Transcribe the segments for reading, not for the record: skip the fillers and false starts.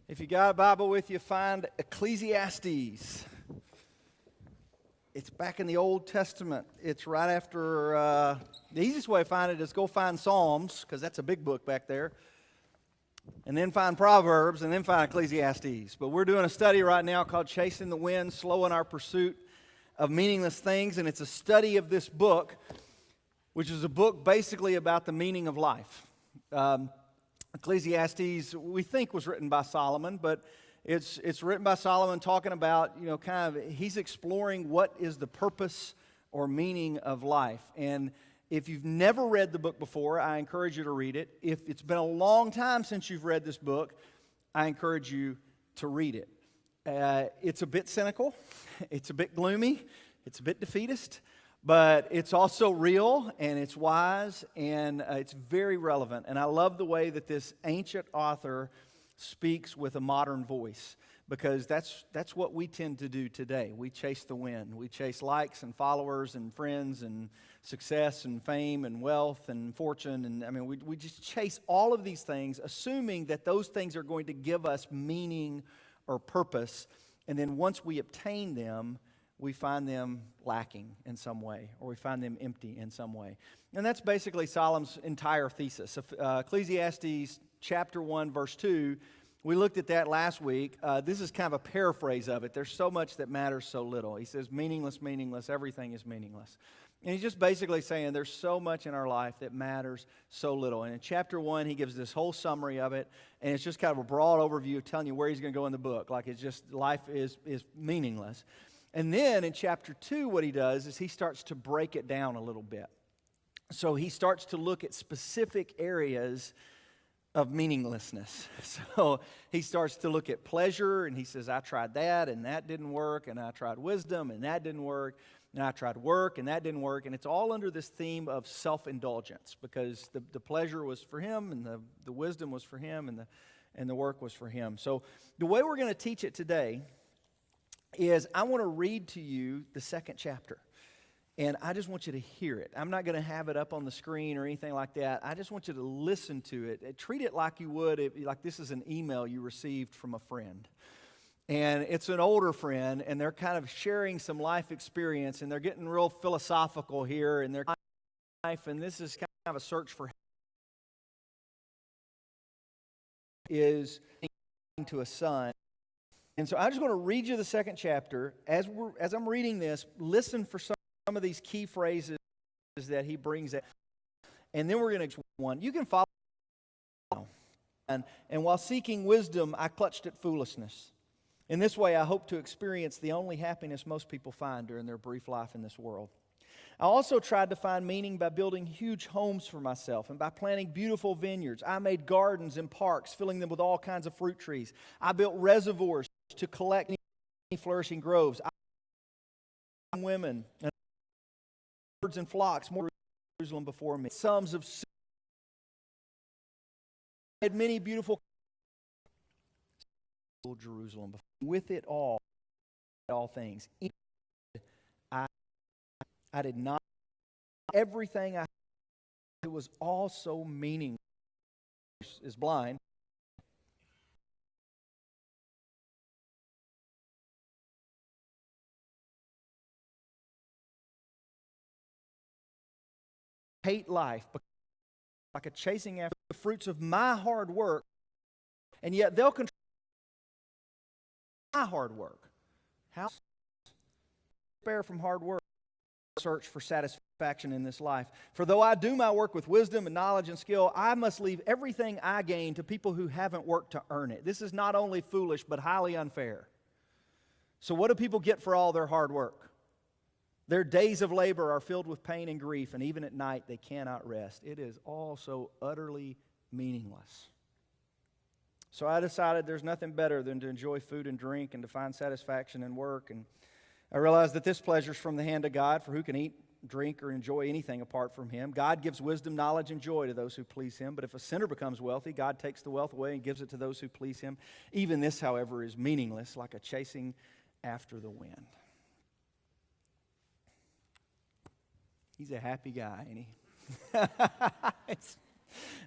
If you got a Bible with you, find Ecclesiastes. It's back in the Old Testament. It's right after, the easiest way to find it is go find Psalms, because that's a big book back there, and then find Proverbs, and then find Ecclesiastes. But we're doing a study right now called Chasing the Wind, Slowing Our Pursuit of Meaningless Things, and it's a study of this book, which is a book basically about the meaning of life. Ecclesiastes, we think, was written by Solomon, but it's written by Solomon talking about, he's exploring what is the purpose or meaning of life. And if you've never read the book before, I encourage you to read it. If it's been a long time since you've read this book, I encourage you to read it. It's a bit cynical, it's a bit gloomy, it's a bit defeatist, but it's also real, and it's wise, and it's very relevant. And I love the way that this ancient author speaks with a modern voice, because that's what we tend to do today. We chase the wind. We chase likes and followers and friends and success and fame and wealth and fortune. And we just chase all of these things, assuming that those things are going to give us meaning or purpose. And then once we obtain them, we find them lacking in some way, or we find them empty in some way. And that's basically Solomon's entire thesis. Ecclesiastes chapter 1, verse 2, we looked at that last week. This is kind of a paraphrase of it. There's so much that matters so little. He says, meaningless, meaningless, everything is meaningless. And he's just basically saying there's so much in our life that matters so little. And in chapter 1, he gives this whole summary of it, and it's just kind of a broad overview of telling you where he's going to go in the book. Like, it's just, life is meaningless. And then in chapter 2, what he does is he starts to break it down a little bit. So he starts to look at specific areas of meaninglessness. So he starts to look at pleasure, and he says, I tried that, and that didn't work, and I tried wisdom, and that didn't work, and I tried work, and that didn't work. And it's all under this theme of self-indulgence, because the pleasure was for him, and the wisdom was for him, and the work was for him. So the way we're going to teach it today is I want to read to you the second chapter. And I just want you to hear it. I'm not going to have it up on the screen or anything like that. I just want you to listen to it. Treat it like you would, like this is an email you received from a friend. And it's an older friend, and they're kind of sharing some life experience, and they're getting real philosophical here in their life, and this is kind of a search for is to a son. And so I just want to read you the second chapter. As I'm reading this, listen for some of these key phrases that he brings out. And then we're going to one. You can follow. And while seeking wisdom, I clutched at foolishness. In this way, I hope to experience the only happiness most people find during their brief life in this world. I also tried to find meaning by building huge homes for myself and by planting beautiful vineyards. I made gardens and parks, filling them with all kinds of fruit trees. I built reservoirs to collect flourishing groves. I women and birds and flocks, more Jerusalem before me. Sums of had many beautiful Jerusalem before. With it all things. I did not everything I it was all so meaningless is blind. Hate life like a chasing after the fruits of my hard work, and yet they'll control my hard work. How spare from hard work, search for satisfaction in this life. For though I do my work with wisdom and knowledge and skill, I must leave everything I gain to people who haven't worked to earn it. This is not only foolish, but highly unfair. So what do people get for all their hard work? Their days of labor are filled with pain and grief, and even at night they cannot rest. It is all so utterly meaningless. So I decided there's nothing better than to enjoy food and drink and to find satisfaction in work. And I realized that this pleasure is from the hand of God, for who can eat, drink, or enjoy anything apart from Him? God gives wisdom, knowledge, and joy to those who please Him. But if a sinner becomes wealthy, God takes the wealth away and gives it to those who please Him. Even this, however, is meaningless, like a chasing after the wind. He's a happy guy, ain't he?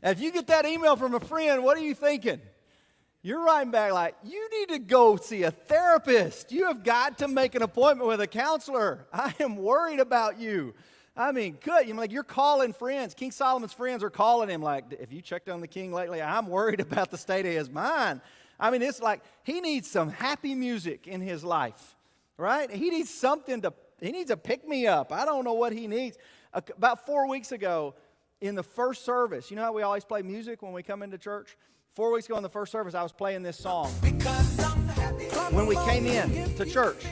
If you get that email from a friend, what are you thinking? You're writing back like, you need to go see a therapist. You have got to make an appointment with a counselor. I am worried about you. I mean, good. You're calling friends. King Solomon's friends are calling him like, have you checked on the king lately? I'm worried about the state of his mind. I mean, it's like he needs some happy music in his life, right? He needs he needs a pick-me-up. I don't know what he needs. About 4 weeks ago in the first service, you know how we always play music when we come into church? 4 weeks ago in the first service, I was playing this song when we came in to church,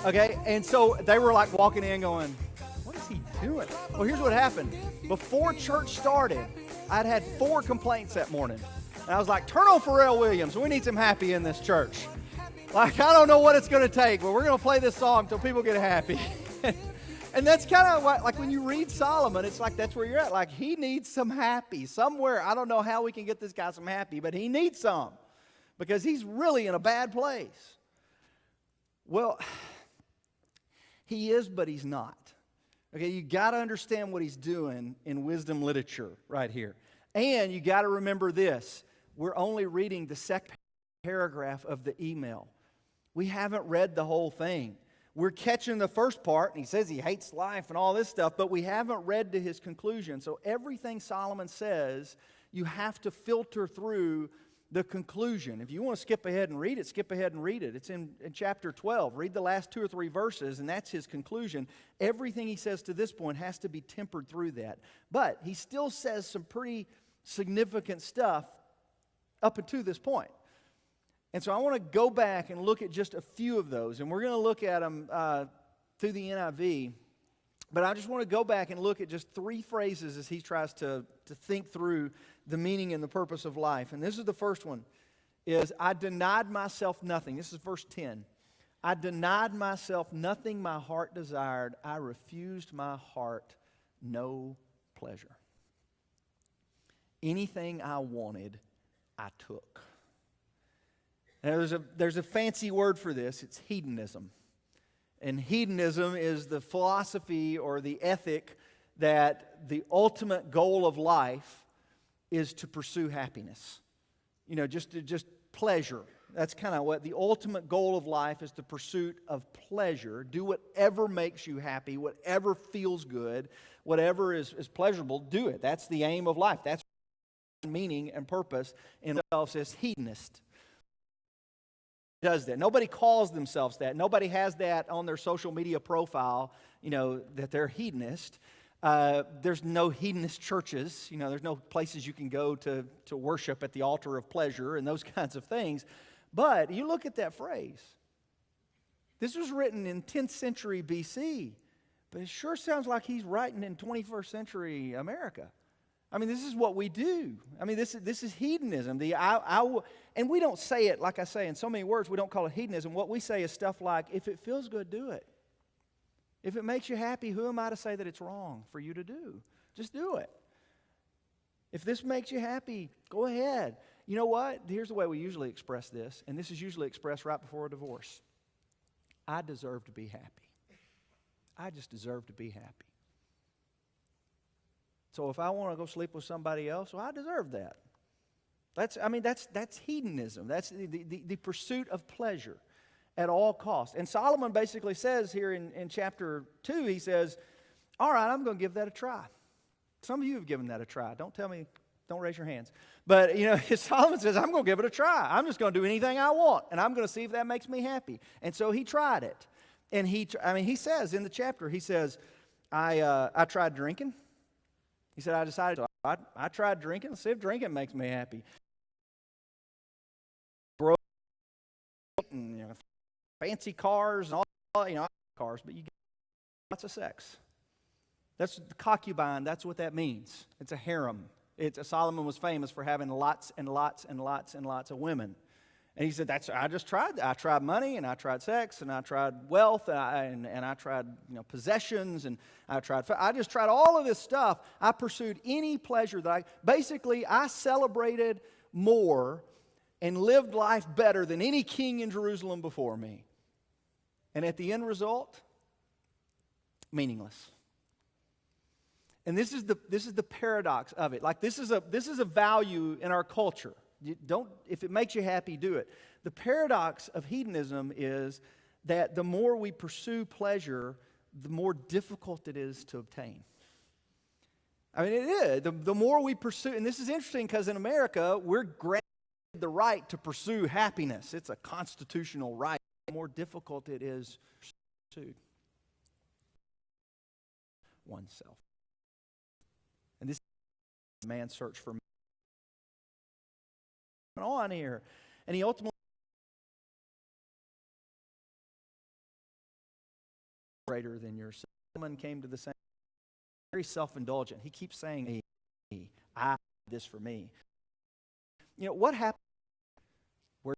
okay? And so they were like walking in going, what is he doing? Well, here's what happened. Before church started, I'd had 4 complaints that morning. And I was like, turn on Pharrell Williams. We need some happy in this church. Like, I don't know what it's going to take, but we're going to play this song until people get happy. And that's kind of like when you read Solomon, it's like that's where you're at. Like he needs some happy somewhere. I don't know how we can get this guy some happy, but he needs some because he's really in a bad place. Well, he is, but he's not. Okay, you got to understand what he's doing in wisdom literature right here. And you got to remember this. We're only reading the second paragraph of the email. We haven't read the whole thing. We're catching the first part, and he says he hates life and all this stuff, but we haven't read to his conclusion. So everything Solomon says, you have to filter through the conclusion. If you want to skip ahead and read it, skip ahead and read it. It's in chapter 12. Read the last 2 or 3 verses, and that's his conclusion. Everything he says to this point has to be tempered through that. But he still says some pretty significant stuff up until this point. And so I want to go back and look at just a few of those. And we're going to look at them through the NIV. But I just want to go back and look at just 3 phrases as he tries to think through the meaning and the purpose of life. And this is the first one, is I denied myself nothing. This is verse 10. I denied myself nothing my heart desired. I refused my heart no pleasure. Anything I wanted, I took. Now, there's a fancy word for this. It's hedonism. And hedonism is the philosophy or the ethic that the ultimate goal of life is to pursue happiness. Just pleasure. That's kind of what the ultimate goal of life is, the pursuit of pleasure. Do whatever makes you happy, whatever feels good, whatever is pleasurable, do it. That's the aim of life. That's meaning and purpose in itself as hedonist. Does that. Nobody calls themselves that. Nobody has that on their social media profile, that they're hedonist. There's no hedonist churches. There's no places you can go to worship at the altar of pleasure and those kinds of things. But you look at that phrase. This was written in 10th century BC, but it sure sounds like he's writing in 21st century America. I mean, this is what we do. I mean, this is hedonism. And we don't say it, like I say, in so many words, we don't call it hedonism. What we say is stuff like, if it feels good, do it. If it makes you happy, who am I to say that it's wrong for you to do? Just do it. If this makes you happy, go ahead. You know what? Here's the way we usually express this, and this is usually expressed right before a divorce. I deserve to be happy. I just deserve to be happy. So if I want to go sleep with somebody else, well, I deserve that. That's hedonism. That's the pursuit of pleasure at all costs. And Solomon basically says here in chapter 2, he says, all right, I'm going to give that a try. Some of you have given that a try. Don't tell me, don't raise your hands. But, Solomon says, I'm going to give it a try. I'm just going to do anything I want, and I'm going to see if that makes me happy. And so he tried it. And he says in the chapter, he says, I tried drinking. He said, I tried drinking. Let's see if drinking makes me happy. Broke, and, fancy cars and all, cars, but you get lots of sex. That's the concubine. That's what that means. It's a harem. Solomon was famous for having lots and lots and lots and lots of women. And he said, I just tried that. I tried money, and I tried sex, and I tried wealth, and I tried possessions, and I just tried all of this stuff. I pursued any pleasure that I celebrated more and lived life better than any king in Jerusalem before me. And at the end result, meaningless. And this is the paradox of it. Like this is a value in our culture. If it makes you happy, do it. The paradox of hedonism is that the more we pursue pleasure, the more difficult it is to obtain. I mean, it is. The more we pursue, and this is interesting because in America, we're granted the right to pursue happiness. It's a constitutional right. The more difficult it is to pursue oneself. And this is a man's search for on here. And he ultimately greater than yourself. Someone came to the same, very self-indulgent. He keeps saying, I did this for me. You know, what happens where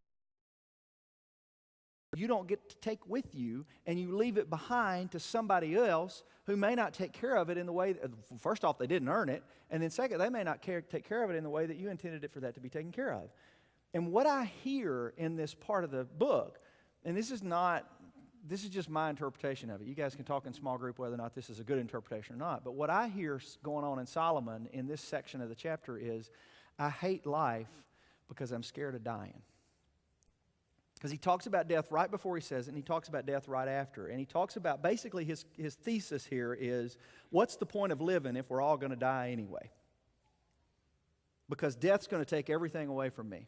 you don't get to take with you and you leave it behind to somebody else who may not take care of it in the way that, first off, they didn't earn it, and then second, they may not take care of it in the way that you intended it for that to be taken care of. And what I hear in this part of the book, and this is just my interpretation of it. You guys can talk in small group whether or not this is a good interpretation or not. But what I hear going on in Solomon in this section of the chapter is, I hate life because I'm scared of dying. Because he talks about death right before he says it, and he talks about death right after. And he talks about, basically his thesis here is, what's the point of living if we're all going to die anyway? Because death's going to take everything away from me.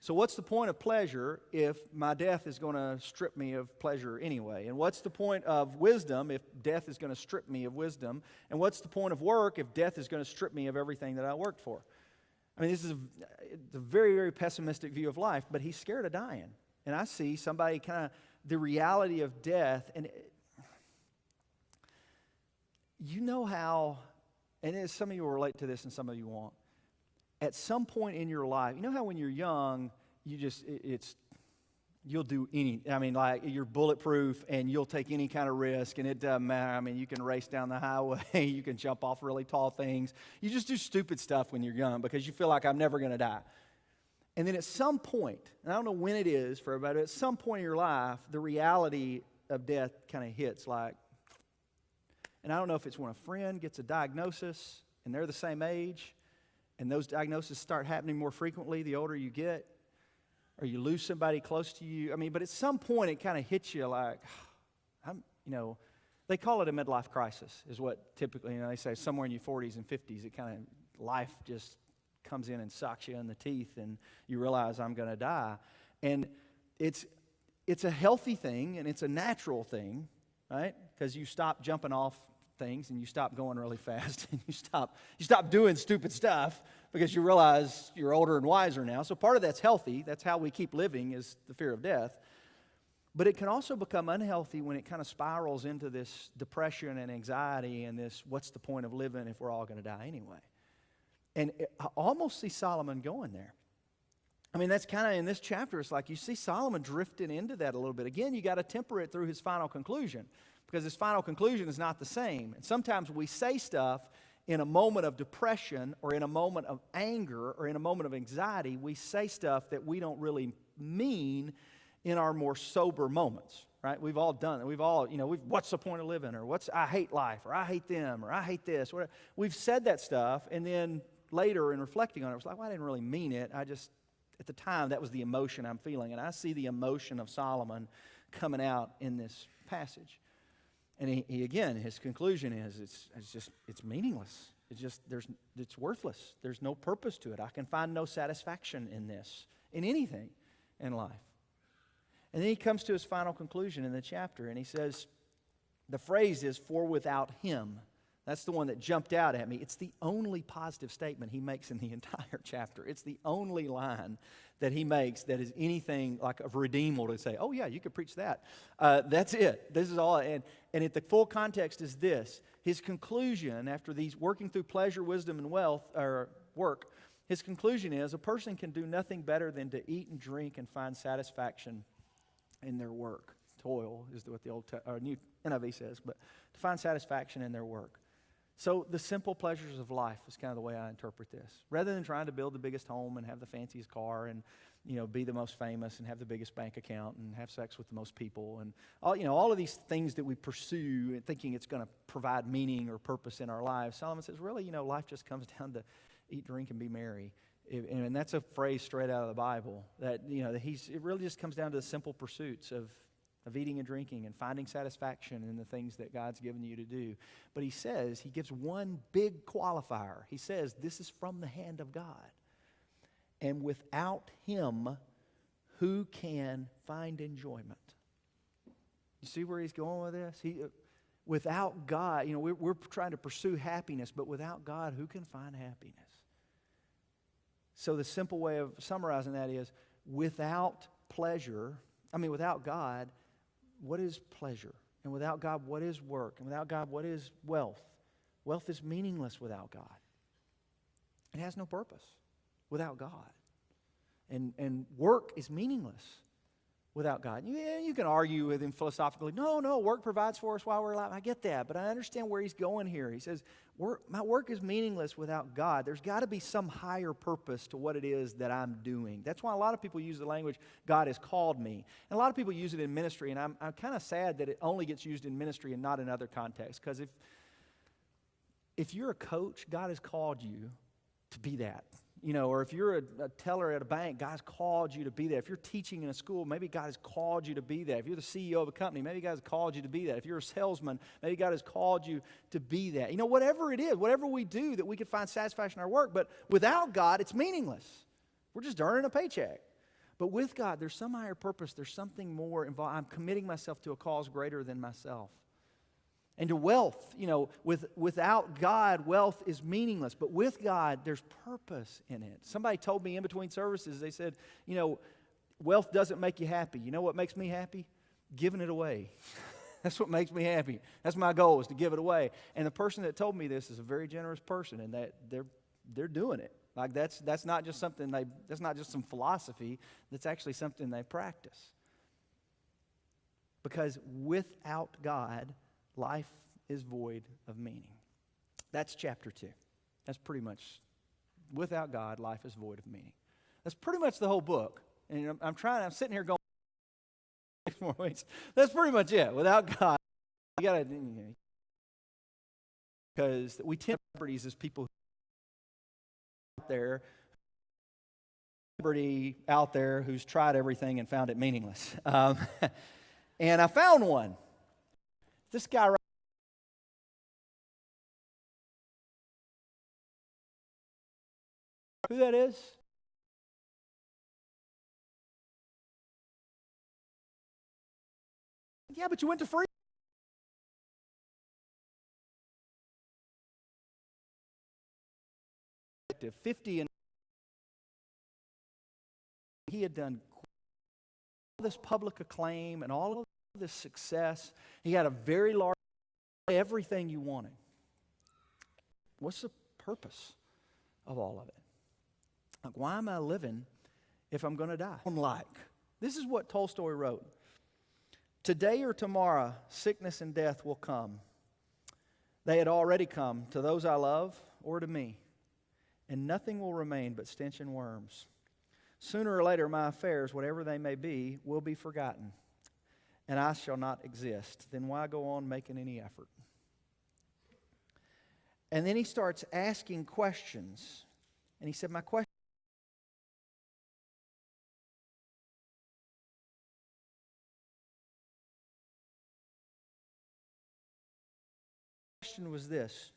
So what's the point of pleasure if my death is going to strip me of pleasure anyway? And what's the point of wisdom if death is going to strip me of wisdom? And what's the point of work if death is going to strip me of everything that I worked for? I mean, this is a very, very pessimistic view of life, but he's scared of dying. And I see somebody kind of, the reality of death, and you know how, and some of you will relate to this and some of you won't. At some point in your life, you know how when you're young, you'll do like you're bulletproof and you'll take any kind of risk and it doesn't matter. I mean, you can race down the highway, you can jump off really tall things. You just do stupid stuff when you're young because you feel like I'm never going to die. And then at some point, and I don't know when it is for everybody, at some point in your life, the reality of death kind of hits like, and I don't know if it's when a friend gets a diagnosis and they're the same age, and those diagnoses start happening more frequently the older you get, or you lose somebody close to you. I mean, but at some point it kind of hits you like, they call it a midlife crisis is what typically, they say somewhere in your 40s and 50s, it kind of, life just comes in and sucks you in the teeth and you realize I'm going to die. And it's a healthy thing and it's a natural thing, right? Because you stop jumping off things and you stop going really fast and you stop doing stupid stuff because you realize you're older and wiser now. So part of that's healthy. That's how we keep living, is the fear of death. But it can also become unhealthy when it kind of spirals into this depression and anxiety and this, what's the point of living if we're all going to die anyway? And I almost see Solomon going there. I mean, that's kind of in this chapter, it's like you see Solomon drifting into that a little bit. Again, you got to temper it through his final conclusion, because his final conclusion is not the same. And sometimes we say stuff in a moment of depression or in a moment of anger or in a moment of anxiety. We say stuff that we don't really mean in our more sober moments, right? We've all done it. We've all, what's the point of living? Or I hate life, or I hate them, or I hate this. Whatever. We've said that stuff, and then later in reflecting on it, it was like, well, I didn't really mean it. At the time, that was the emotion I'm feeling. And I see the emotion of Solomon coming out in this passage. And he again, his conclusion is it's meaningless. It's worthless. There's no purpose to it. I can find no satisfaction in this, in anything in life. And then he comes to his final conclusion in the chapter, and he says, the phrase is, for without him. That's the one that jumped out at me. It's the only positive statement he makes in the entire chapter. It's the only line that he makes that is anything like of redeemable to say, oh yeah, you could preach that. That's it. This is all. And the full context is this. His conclusion, after these working through pleasure, wisdom, and wealth, or work, his conclusion is a person can do nothing better than to eat and drink and find satisfaction in their work. Toil is what the New NIV says, but to find satisfaction in their work. So the simple pleasures of life is kind of the way I interpret this. Rather than trying to build the biggest home and have the fanciest car and be the most famous and have the biggest bank account and have sex with the most people and all of these things that we pursue and thinking it's going to provide meaning or purpose in our lives, Solomon says, really, life just comes down to eat, drink, and be merry And that's a phrase straight out of the Bible, that, it really just comes down to the simple pursuits of eating and drinking and finding satisfaction in the things that God's given you to do. But he gives one big qualifier. He says, this is from the hand of God. And without him, who can find enjoyment? You see where he's going with this? Without God, we're trying to pursue happiness, but without God, who can find happiness? So the simple way of summarizing that is, without God, what is pleasure? And without God, what is work? And without God, what is wealth? Wealth is meaningless without God. It has no purpose without God. And work is meaningless without God. You can argue with him philosophically. No, work provides for us while we're alive. I get that, but I understand where he's going here. He says, my work is meaningless without God. There's got to be some higher purpose to what it is that I'm doing. That's why a lot of people use the language, God has called me. And a lot of people use it in ministry, and I'm kind of sad that it only gets used in ministry and not in other contexts. Because if you're a coach, God has called you to be that. Or if you're a teller at a bank, God's called you to be that. If you're teaching in a school, maybe God has called you to be that. If you're the CEO of a company, maybe God has called you to be that. If you're a salesman, maybe God has called you to be that. Whatever it is, whatever we do that we can find satisfaction in our work, but without God, it's meaningless. We're just earning a paycheck. But with God, there's some higher purpose. There's something more involved. I'm committing myself to a cause greater than myself. And to wealth, without God, wealth is meaningless. But with God, there's purpose in it. Somebody told me in between services, they said, wealth doesn't make you happy. You know what makes me happy? Giving it away. That's what makes me happy. That's my goal, is to give it away. And the person that told me this is a very generous person, and that they're doing it. Like that's not just something that's not just some philosophy. That's actually something they practice. Because without God, life is void of meaning. That's chapter 2. That's pretty much, without God, life is void of meaning. That's pretty much the whole book. And I'm sitting here going, 6 more weeks. That's pretty much it. Without God, you got to, because we tend to celebrities as people out there who's tried everything and found it meaningless. And I found one. This guy right. Who that is? Yeah, but you went to free. 50, and he had done all this public acclaim and all of this success. He had a very large, everything you wanted. What's the purpose of all of it? Like, why am I living if I'm going to die? This is what Tolstoy wrote. Today or tomorrow, sickness and death will come. They had already come to those I love or to me, and nothing will remain but stench and worms. Sooner or later, my affairs, whatever they may be, will be forgotten, and I shall not exist. Then why go on making any effort? And then he starts asking questions. And he said, my question was this,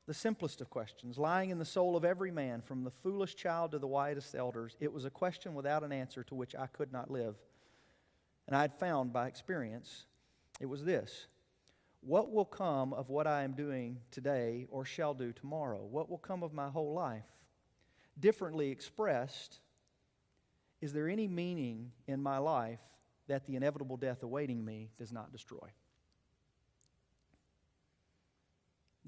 the simplest of questions, lying in the soul of every man, from the foolish child to the wisest elders. It was a question without an answer to which I could not live. And I had found by experience, it was this: what will come of what I am doing today or shall do tomorrow? What will come of my whole life? Differently expressed, is there any meaning in my life that the inevitable death awaiting me does not destroy?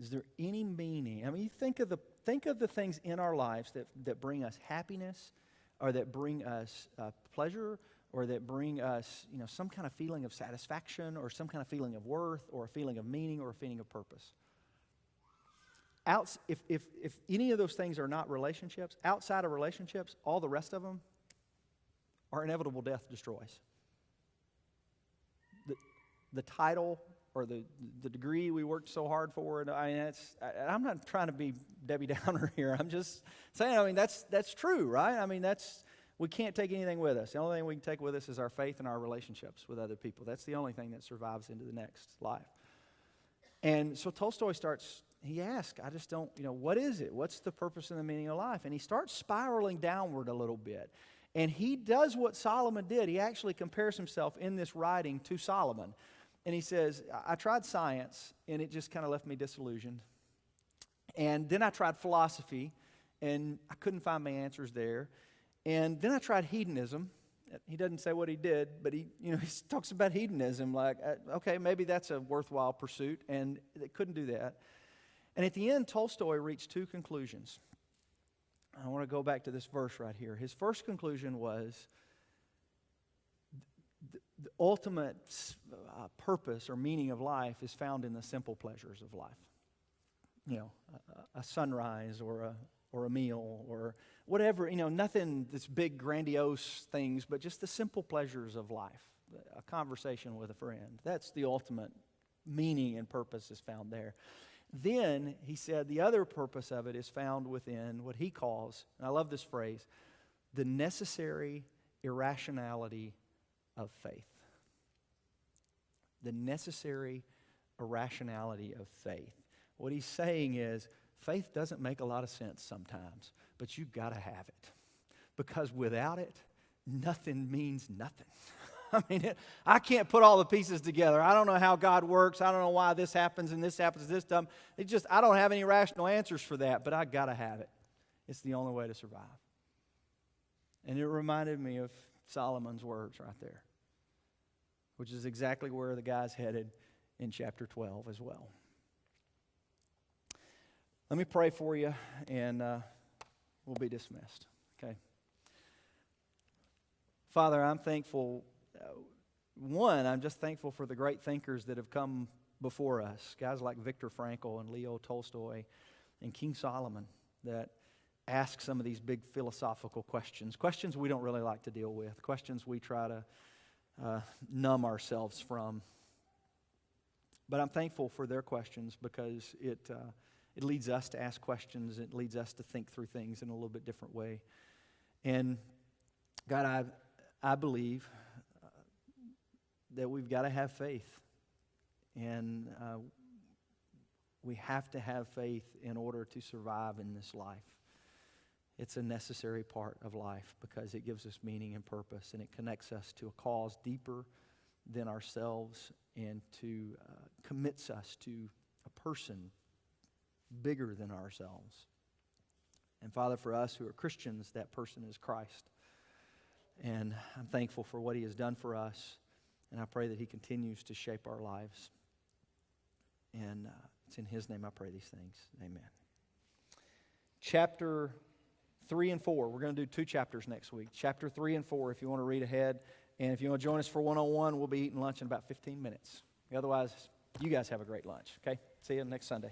Is there any meaning? I mean, you think of the things in our lives that bring us happiness, or that bring us pleasure, or that bring us, some kind of feeling of satisfaction, or some kind of feeling of worth, or a feeling of meaning, or a feeling of purpose. If any of those things are not relationships, outside of relationships, all the rest of them are inevitable death destroys. The title or the degree we worked so hard for. And I'm not trying to be Debbie Downer here. I'm just saying, that's true, right? We can't take anything with us. The only thing we can take with us is our faith and our relationships with other people. That's the only thing that survives into the next life. And so Tolstoy he asks, I just don't, what is it? What's the purpose and the meaning of life? And he starts spiraling downward a little bit. And he does what Solomon did. He actually compares himself in this writing to Solomon. And he says, I tried science, and it just kind of left me disillusioned. And then I tried philosophy, and I couldn't find my answers there. And then I tried hedonism. He doesn't say what he did, but he talks about hedonism, like, okay, maybe that's a worthwhile pursuit, and they couldn't do that. And at the end, Tolstoy reached two conclusions. I want to go back to this verse right here. His first conclusion was the ultimate purpose or meaning of life is found in the simple pleasures of life. A sunrise or a meal or whatever, nothing that's big, grandiose things, but just the simple pleasures of life. A conversation with a friend. That's the ultimate meaning and purpose is found there. Then, he said, the other purpose of it is found within what he calls, and I love this phrase, the necessary irrationality of faith. The necessary irrationality of faith. What he's saying is, faith doesn't make a lot of sense sometimes, but you've got to have it. Because without it, nothing means nothing. I can't put all the pieces together. I don't know how God works. I don't know why this happens and this happens and this doesn't. I don't have any rational answers for that, but I got to have it. It's the only way to survive. And it reminded me of Solomon's words right there, which is exactly where the guy's headed in chapter 12 as well. Let me pray for you, and we'll be dismissed. Okay. Father, I'm thankful. I'm just thankful for the great thinkers that have come before us, guys like Viktor Frankl and Leo Tolstoy and King Solomon that ask some of these big philosophical questions we don't really like to deal with, questions we try to numb ourselves from. But I'm thankful for their questions because it leads us to ask questions. It leads us to think through things in a little bit different way. And God, I believe that we've got to have faith. And we have to have faith in order to survive in this life. It's a necessary part of life because it gives us meaning and purpose, and it connects us to a cause deeper than ourselves and commits us to a person bigger than ourselves. And Father, for us who are Christians, that person is Christ. And I'm thankful for what He has done for us, and I pray that He continues to shape our lives. And it's in His name I pray these things. Amen. Chapter 3 and 4. We're going to do 2 chapters next week. Chapter 3 and 4, if you want to read ahead. And if you want to join us for one-on-one, we'll be eating lunch in about 15 minutes. Otherwise, you guys have a great lunch, okay? See you next Sunday.